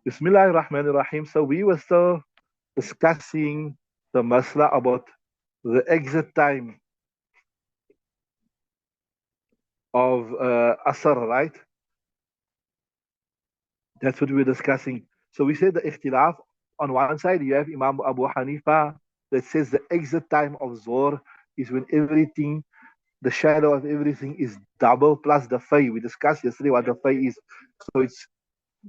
Bismillahir Rahmanir Rahim. So we were still discussing the masla about the exit time of Asr, right? That's what we were discussing. So we said the ikhtilaf. On one side, you have Imam Abu Hanifa that says the exit time of Zohr is when everything, the shadow of everything is double plus the fay. We discussed yesterday what the fay is. So it's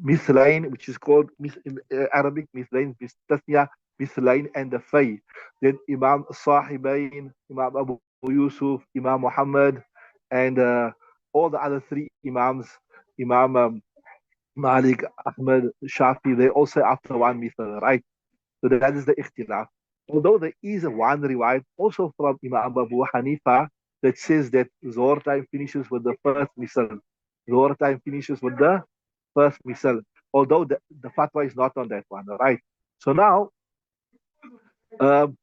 Mithlain, which is called in Arabic Mithlain, Tasniya, Mithlain, and the Fay. Then Imam Sahibain, Imam Abu Yusuf, Imam Muhammad, and all the other three Imams, Imam Malik, Ahmad, Shafi, they all say after one Mithal, right? So that is the ikhtilaf. Although there is a one riwayat also from Imam Abu Hanifa that says that Zohar time finishes with the first Misal. Zohar time finishes with the first Misal. Although the fatwa is not on that one, all right? So now, um,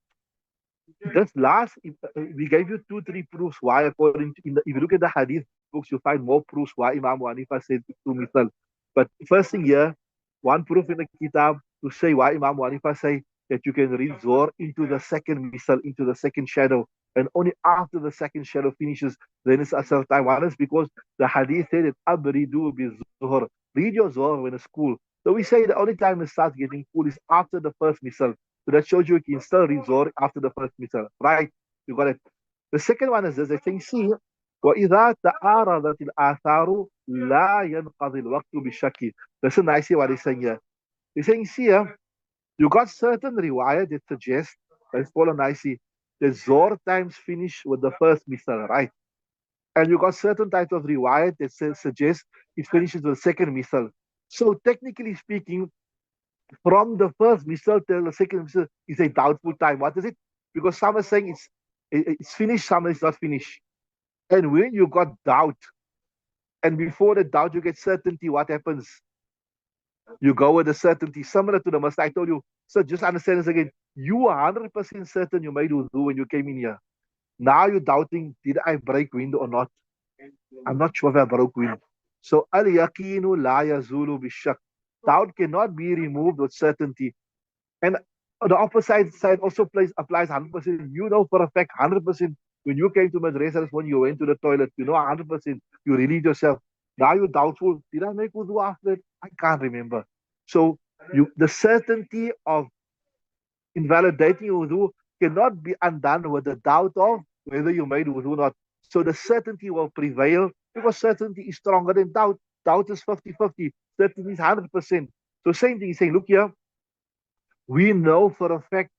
this last, we gave you two, three proofs why, according to, if you look at the hadith books, you find more proofs why Imam Hanifa said two Misal. But first thing here, one proof in the kitab to say why Imam Hanifa say that you can read Zohar into the second Misal, into the second shadow, and only after the second shadow finishes, then it's Asr time. One is because the hadith said that Abridu bi Zohar, read your Zohar when it's cool. So we say the only time it starts getting cool is after the first Misal. So that shows you can still read Zohar after the first Misal. Right? You got it. The second one is this, they say, see, وإذا تعارضت الآثار لا ينقضي الوقت بشك. Listen nicely what he's saying here. He's saying, see, you got certain riwayat that suggest, let's follow nicely, the Zohar times finish with the first misal, right? And you got certain types of riwayat that suggest it finishes with the second misal. So technically speaking, from the first misal till the second misal is a doubtful time. What is it? Because some are saying it's finished, some is not finished. And when you got doubt, and before the doubt you get certainty, what happens? You go with the certainty, similar to the must. I told you, so just understand this again. You are 100% certain you made wudu when you came in here. Now you're doubting, did I break wind or not? I'm not sure if I broke wind. So al yaqinu la yazulu bishak. Doubt cannot be removed with certainty. And the opposite side also applies 100%. You know for a fact 100% when you came to madrasa when you went to the toilet, you know 100%. You relieved yourself. Now you're doubtful. Did I make wudu after that? I can't remember. So the certainty of invalidating wudu cannot be undone with the doubt of whether you made wudu or not. So the certainty will prevail because certainty is stronger than doubt. Doubt is 50-50. Certainty is 100%. So same thing, he's saying, look here, we know for a fact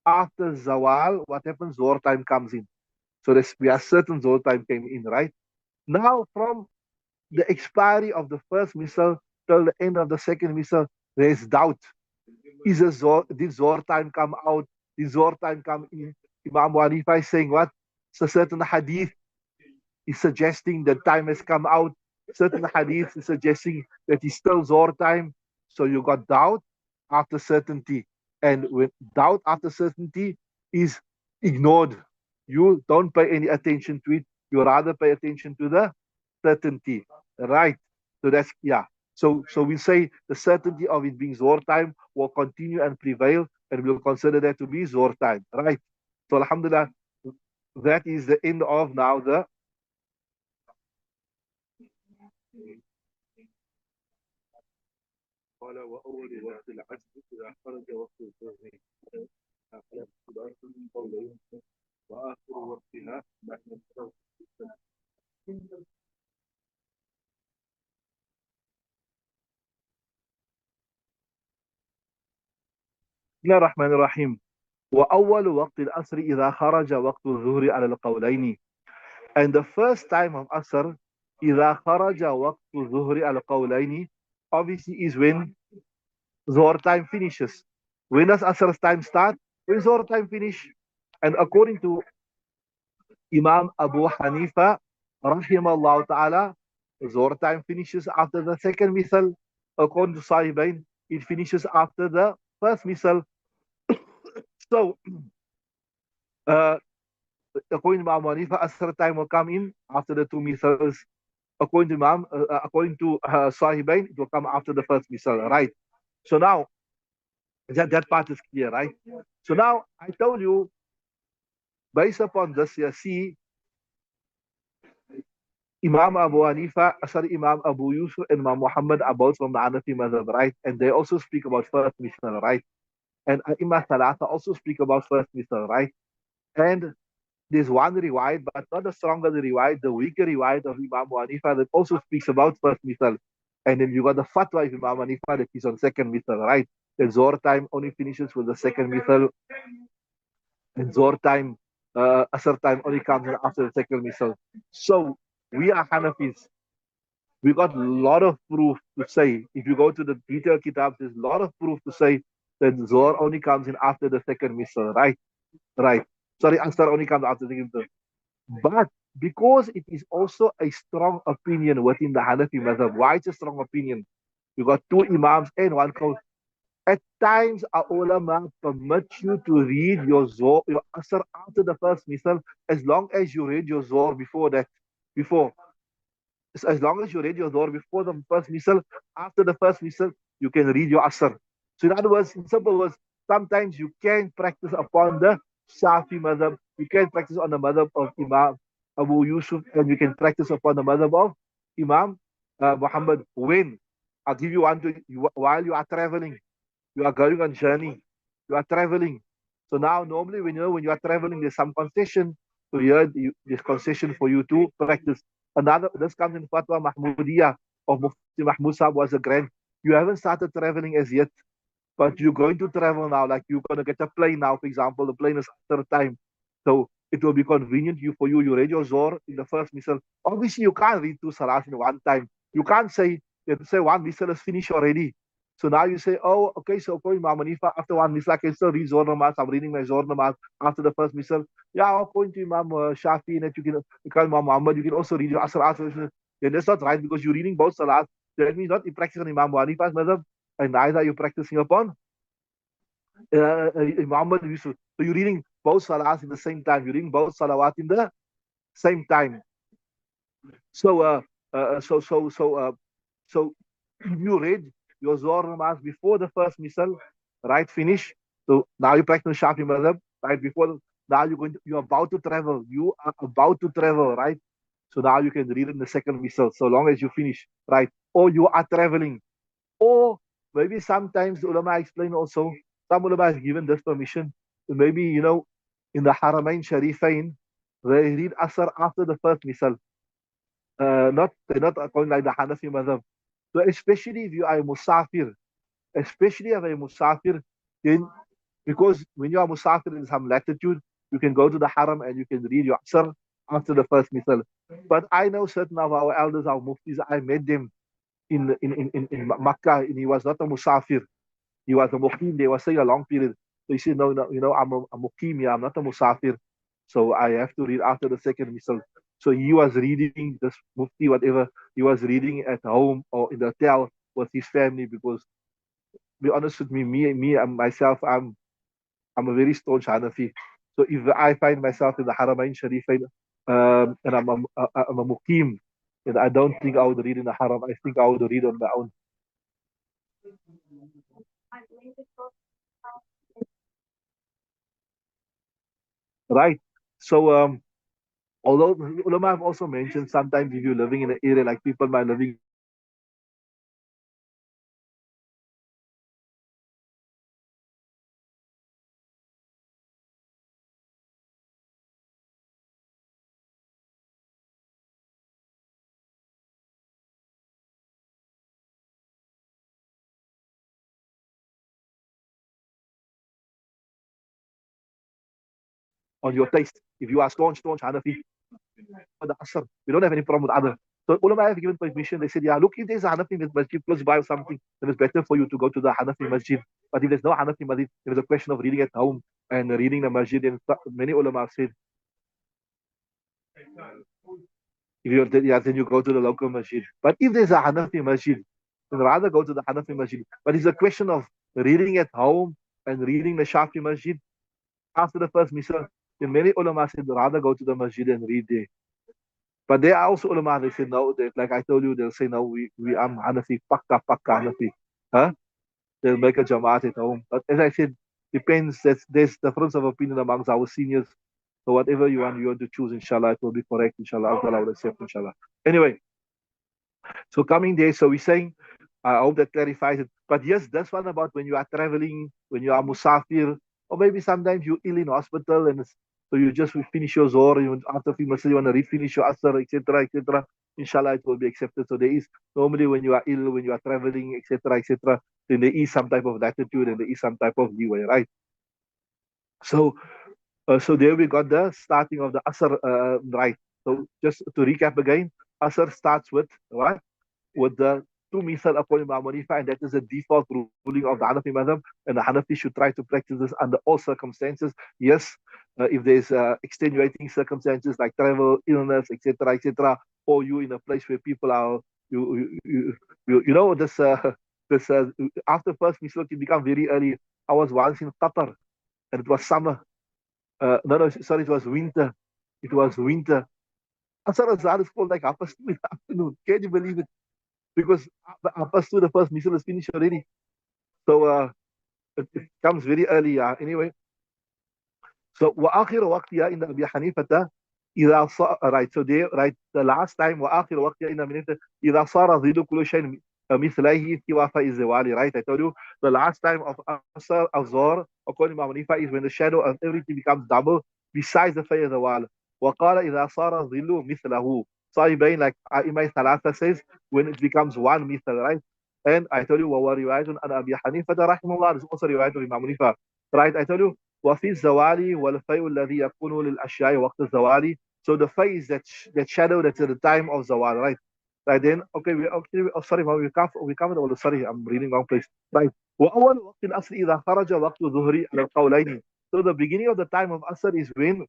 after Zawal, what happens? Zohar time comes in. So we are certain Zohar time came in, right? Now, from the expiry of the first missal till the end of the second missal, there is doubt. Did Zohar time come out? Did Zohar time come in? Imam Hanifa is saying what? So certain hadith is suggesting that time has come out. Certain hadith is suggesting that it's still Zohar time. So you got doubt after certainty. And when doubt after certainty is ignored, you don't pay any attention to it. You rather pay attention to the certainty. Right. So that's yeah. So we say the certainty of it being Zohar time will continue and prevail, and we'll consider that to be Zohar time. Right. So Alhamdulillah, that is the end of now the قال وأول وقت العصر إذا خرج وقت الظهر وآخر وقتها بعد الفجر. بسم الله الرحمن الرحيم. وأول وقت العصر إذا خرج وقت الظهر على القولين. And the first time of Asr إذا خرج وقت الظهر على القولين obviously is when Zohar time finishes. When does Asr's time start? When Zohar time finish. And according to Imam Abu Hanifa, rahimahullah ta'ala, Zohar time finishes after the second misal. According to Sahibain, it finishes after the first misal. So, uh, according to Imam Hanifa, Asr time will come in after the two misals. According to Sahibain, it will come after the first misal, right? So now that part is clear, right? So now I told you, based upon this, you see Imam Abu Hanifa, sorry, Imam Abu Yusuf and Imam Muhammad are both from the Hanafi Madhab, right? And they also speak about first misal, right? And Imam Thalatha also speak about first misal, right? And there's one riwayat, but not the stronger the riwayat, the weaker riwayat of Imam Abu Hanifa that also speaks about first misal. And then you got the fatwa of Imam Hanifa that is on second misal, right? The Zohr time only finishes with the second misal, and Zohr time, Asr time only comes in after the second misal. So we are Hanafis. We got a lot of proof to say. If you go to the detailed kitabs, there's a lot of proof to say that Zohr only comes in after the second misal, right? Right. Sorry, Asr only comes after the second misal. But because it is also a strong opinion within the Hanafi Madhab, why it's a strong opinion? You got two Imams and one coach. At times, our ulama permit you to read your Zohr, your Asr after the first misal, as long as you read your Zohr before that. Before. So as long as you read your Zohr before the first misal, after the first misal, you can read your Asr. So in other words, in simple words, sometimes you can practice upon the Shafi madhab, you can practice on the madhab of Imam Abu Yusuf, and you can practice upon the madhab of Imam Muhammad. When? I'll give you one to while you are traveling, you are going on journey, you are traveling. So now normally when you are traveling, there's some concession. So here there's concession for you to practice. Another this comes in Fatwa Mahmudiyah of Mufti Mahmud Sahib was a grand. You haven't started traveling as yet, but you're going to travel now. Like you're gonna get a plane now, for example, the plane is after time. So it will be convenient for you. You read your Zohr in the first misal. Obviously, you can't read two salas in one time. You can't say you have to say one misal is finished already. So now you say, oh, okay, so okay, Imam Hanifa, after one misal, I can still read Zohr Namaz. I'm reading my Zohr Namaz after the first misal. Yeah, I'll point to Imam Shafi that you can Imam Muhammad, you can also read your Asr after. Then that's not right because you're reading both salats. That means not you practice on Imam Hanifa's madhab, and neither are you practicing upon Muhammad Yusuf. So you're reading both salahs in the same time. You're reading both salawat in the same time. So, so if you read your Zohar namaz before the first misal, right? Finish. So now you practice Shafi madhab, right? Now you're about to travel. You are about to travel, right? So now you can read in the second misal, so long as you finish, right? Or you are traveling. Or maybe sometimes the ulama explain also, some ulama has given this permission. Maybe, in the Haramain Sharifain, they read Asr after the first misal. They're not going like the Hanafi madhab. So especially if you are a musafir, especially if you're a musafir, then because when you are musafir in some latitude, you can go to the haram and you can read your Asr after the first misal. But I know certain of our elders, our muftis, I met them in Makkah, and he was not a musafir. He was a muqim. They were saying a long period. So he said, no, no, I'm a muqim here. I'm not a musafir. So I have to read after the second misal. So he was reading this mufti, whatever. He was reading at home or in the hotel with his family because, be honest with me and myself, I'm a very staunch Hanafi. So if I find myself in the Haramain Sharifain and I'm a muqim, and I don't think I would read in the haram. I think I would read on my own. Right. So although ulama have also mentioned sometimes if you're living in an area like people might living on your taste. If you are staunch Hanafi for the Asr, we don't have any problem with other. So ulama have given permission. They said, yeah, look, if there's a Hanafi masjid close by or something, then it's better for you to go to the Hanafi masjid. But if there's no Hanafi masjid, there's a question of reading at home and reading the masjid. And many ulama said, if you're yeah, then you go to the local masjid. But if there's a Hanafi masjid, then rather go to the Hanafi masjid. But it's a question of reading at home and reading the Shafi masjid after the first misal. Then many ulama said rather go to the masjid and read there. But there are also ulama they say no. They, like I told you, they'll say no. We are Hanafi, pakka Hanafi, huh? they'll make a Jamaat at home. But as I said, depends. There's difference of opinion amongst our seniors. So whatever you want to choose, inshallah, it will be correct, inshallah. Allah will accept, inshallah. Anyway, so coming there, so we're saying, I hope that clarifies it. But yes, this one about when you are traveling, when you are musafir, or maybe sometimes you're ill in hospital, and so you just finish your zohar, and after a few months you want to refinish your asr, etc., etc. Inshallah, it will be accepted. So there is normally when you are ill, when you are traveling, etc., etc., then there is some type of latitude and there is some type of leeway, right? So, so there we got the starting of the asr, right? So just to recap again, asr starts with what? With the two method according to Imam Hanifa, and that is the default ruling of the Hanafi Madhab, and the Hanafi should try to practice this under all circumstances. Yes, if there's extenuating circumstances like travel, illness, etc., etc., or you in a place where people are, you know, this after first Misl can become very early. I was once in Qatar, and it was summer. No, sorry, it was winter. It was winter. Asar Azhar is called like half past 2 in the afternoon. Can you believe it? Because half past 2, the first missile is finished already. So it comes very early. Anyway, so وآخر وقتها إن أبي حنيفة إذا صار right. So there, right, the last time وآخر وقتها إن أبي حنيفة إذا صار ظل كل شيء مثله في وفاء الزوال. Right, I told you the last time of Asr of Zohar according to Imam Hanifa is when the shadow of everything becomes double besides the fire of the wall. وقال إذا صار ظل مثله. Sahibain, like Imam Salaah says, when it becomes one mithal, right? And I told you, وَهُوَ رِوَايَةٌ عَنْ أَبِي حَنِيفَةَ رَحِمَهُ اللَّهُ. There's also riwayat of Imam Hanifa, right? I told you, وفي الزوال والفيء الذي يكون للأشياء وقت الزوال. So the fay is that shadow that's at the time of zawal, right? Right then, okay, sorry, we covered all. Sorry, I'm reading wrong place. Right. وأول وقت العصر إذا خرج وقت الظهر على القولين. So the beginning of the time of Asr is when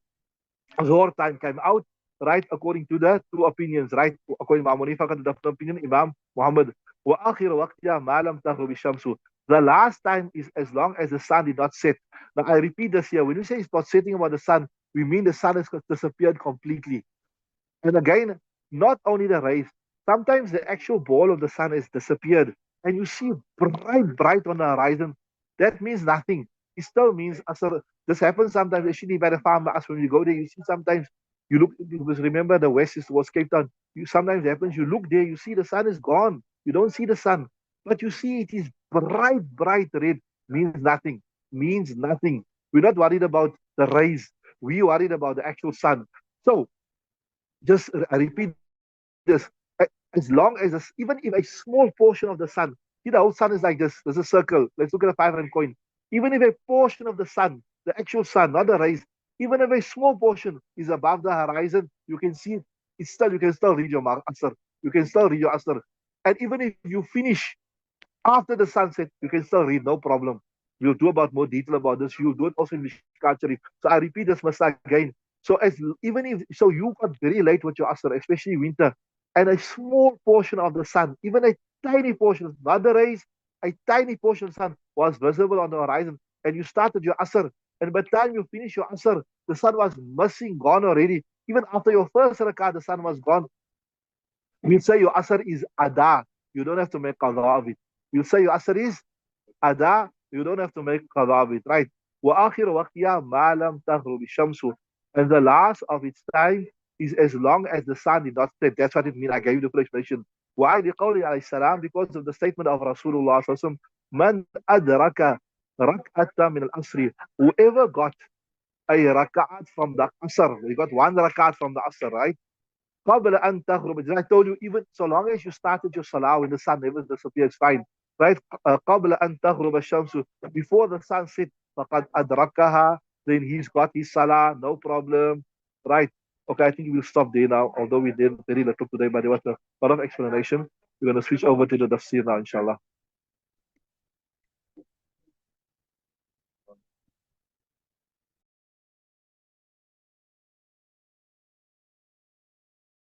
Zohar time came out, right, according to the two opinions, right? According to Imam Hanifa, the different opinion, Imam Muhammad. وآخر وقتها ما لم تغرب الشمس. The last time is as long as the sun did not set. Now I repeat this here. When we say it's not setting about the sun, we mean the sun has disappeared completely. And again, not only the rays, sometimes the actual ball of the sun has disappeared and you see bright on the horizon. That means nothing. It still means asr. This happens sometimes, actually, by the farm. As when you go there, you see sometimes you look, because remember the west was Cape Town. You sometimes happens, you look there, you see the sun is gone. You don't see the sun, but you see it is bright red. Means nothing. Means nothing. We're not worried about the rays. We worried about the actual sun. So just I repeat this. As long as even if a small portion of the sun, the whole sun is like this. There's a circle. Let's look at a 500 coin. Even if a portion of the sun, the actual sun, not the rays, even if a small portion is above the horizon, you can see it. It's still, you can still read your asr. You can still read your asr. And even if you finish after the sunset, you can still read, no problem. We'll do about more detail about this. You'll do it also in Mishkat Sharif. So I repeat this masala again. So as even if so you got very late with your asr, especially winter, and a small portion of the sun, even a tiny portion, not the rays, a tiny portion of the sun was visible on the horizon, and you started your asr, and by the time you finish your asr, the sun was missing, gone already. Even after your first rakah, the sun was gone. We'll say your asr is ada. You don't have to make qadha of it. We'll say your asr is ada. You don't have to make qadha of it, right? وآخر وقتها ما لم تغرب الشمس. And the last of its time is as long as the sun did not set. That's what it means. I gave you the full explanation. Why? Because of the statement of Rasulullah sallallahu alaihi wasallam, Man adraka rak'ata min al-asri. Whoever got a rak'at from the asr, we got one rak'at from the asr, right? قبل أن تغرب. I told you, even so long as you started your salah when the sun never disappears, fine. Right? قبل أن تغرب الشمس. Before the sun set, فقد أدركها. Then he's got his salah, no problem. Right? Okay, I think we'll stop there now, although we did very little today, but there was a lot of explanation. We're going to switch over to the tafsir now, inshallah.